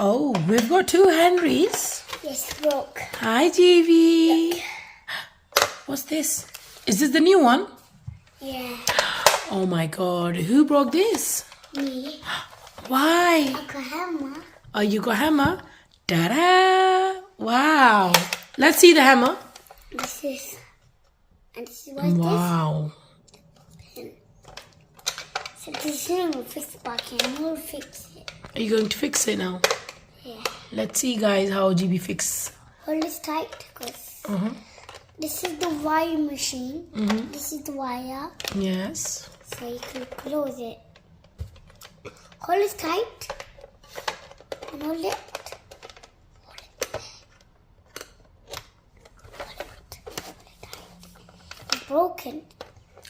Oh, we've got two Henrys. Yes, broke. Hi, JV. What's this? Is this the new one? Yeah. Oh my god, who broke this? Me. Why? I got hammer. Oh, you got hammer? Ta-da! Wow. Let's see the hammer. This is... And this is what Wow. this. So this is will fix the bucket and we'll fix it. Are you going to fix it now? Yeah. Let's see, guys, how GB fix. Hold this tight because Uh-huh. this is the wire machine. This is the wire. Yes. So you can close it. Hold it tight. And hold it. Hold it. Hold it. Hold it tight. It's broken.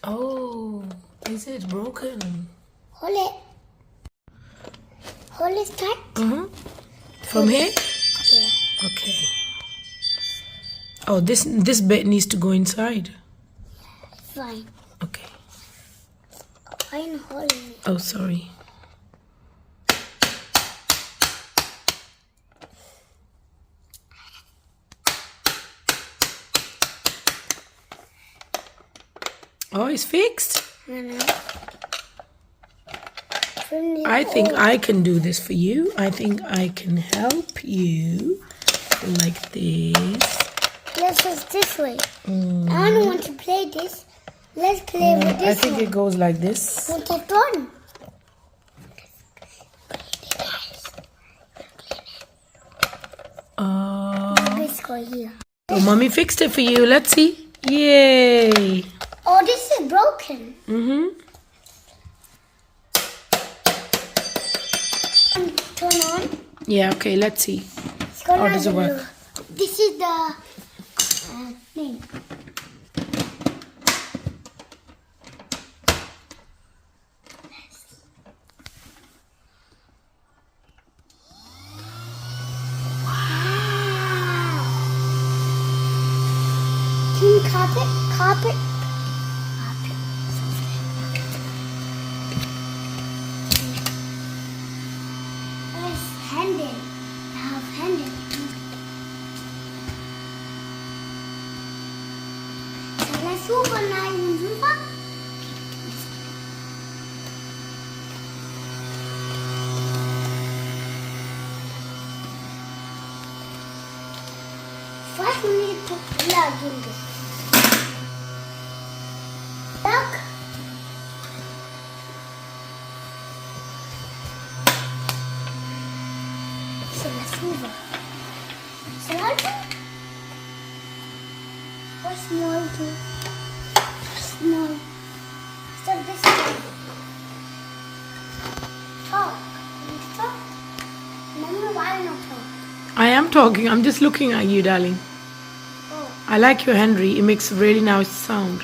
Oh, is it broken? Hold it. Hold it tight. Uh-huh. From here? Yeah. Okay. Oh, this bit needs to go inside. Fine. Okay. I'm holding it. Oh, sorry. Oh, it's fixed. I think I can do this for you. I think I can help you. Like this. Let's just this way. I don't want to play this. Let's play with I this think one. it goes like this. Want it done? Let's go here. So mommy fixed it for you. Let's see. Yay. Oh, this is broken. Turn on. Yeah, okay, let's see. It's gonna How does it have a work? look. This is the thing. Can you carpet? Carpet? Carpet. It's handed. I have handed. Let's organize rüber. First, we need to plug in this. Plug. So let's move on. Small too? Or small too? Small. So this one. Talk. Talk. Mommy, why not talk? I am talking. I'm just looking at you, darling. Oh, I like your Henry. It makes really nice sound.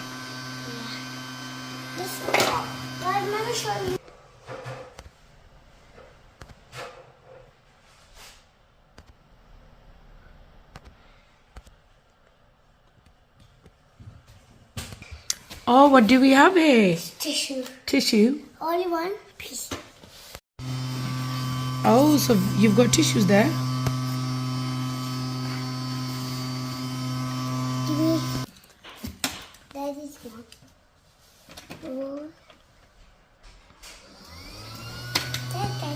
this one. Guys, let me show you. Oh, what do we have here? Tissue. Tissue. Only one piece. Oh, so you've got tissues there. That is one. Two. Okay.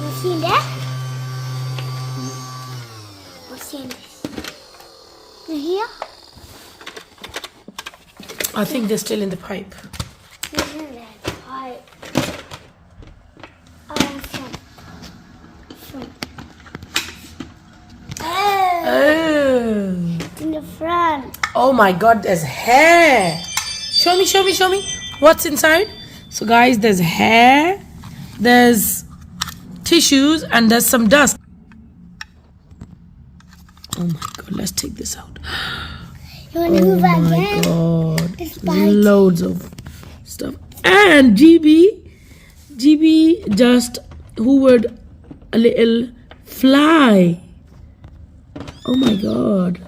You see that? What's in this? You hear? I think they're still in the pipe. Isn't that pipe? Front. Oh. Oh. Oh my god, there's hair. Show me, show me, show me. What's inside? So guys, there's hair, there's tissues, and there's some dust. Oh my god, let's take this out. You want to Oh move my again? god. It's bite. Loads of stuff. And GB just hoovered a little fly. Oh my god.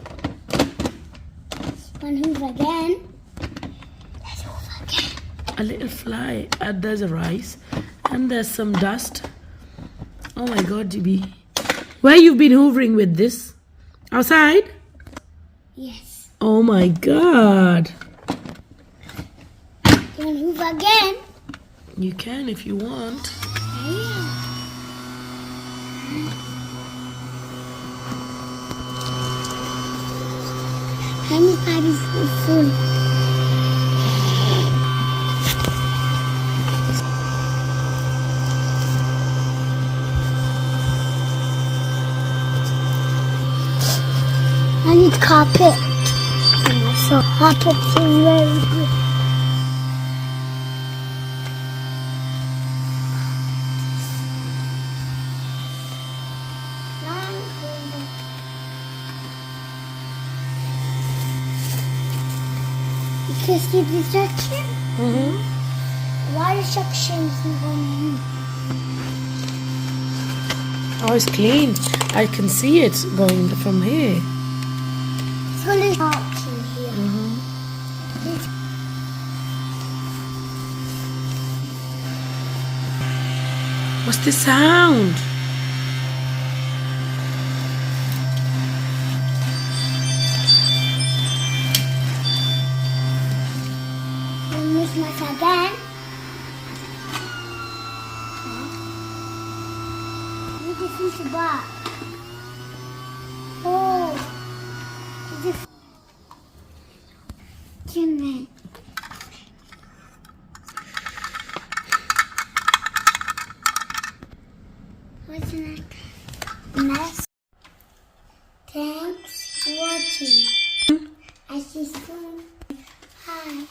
Want to move again? Let's move again. A little fly. And there's a rice. And there's some dust. Oh my god, GB. Where you've been hoovering with this? Outside? Yes. Oh my god. You want to move again? You can if you want. Let me party full. I need carpet. So carpet is very good. You can see the section? A lot of sections going Oh, it's clean. I can see it going from here. It's going to talk to here. What's the sound? Use my again. Look at this bar. Oh, this Jimmy. What's that? Mess. Thanks for watching. I see you soon. Bye.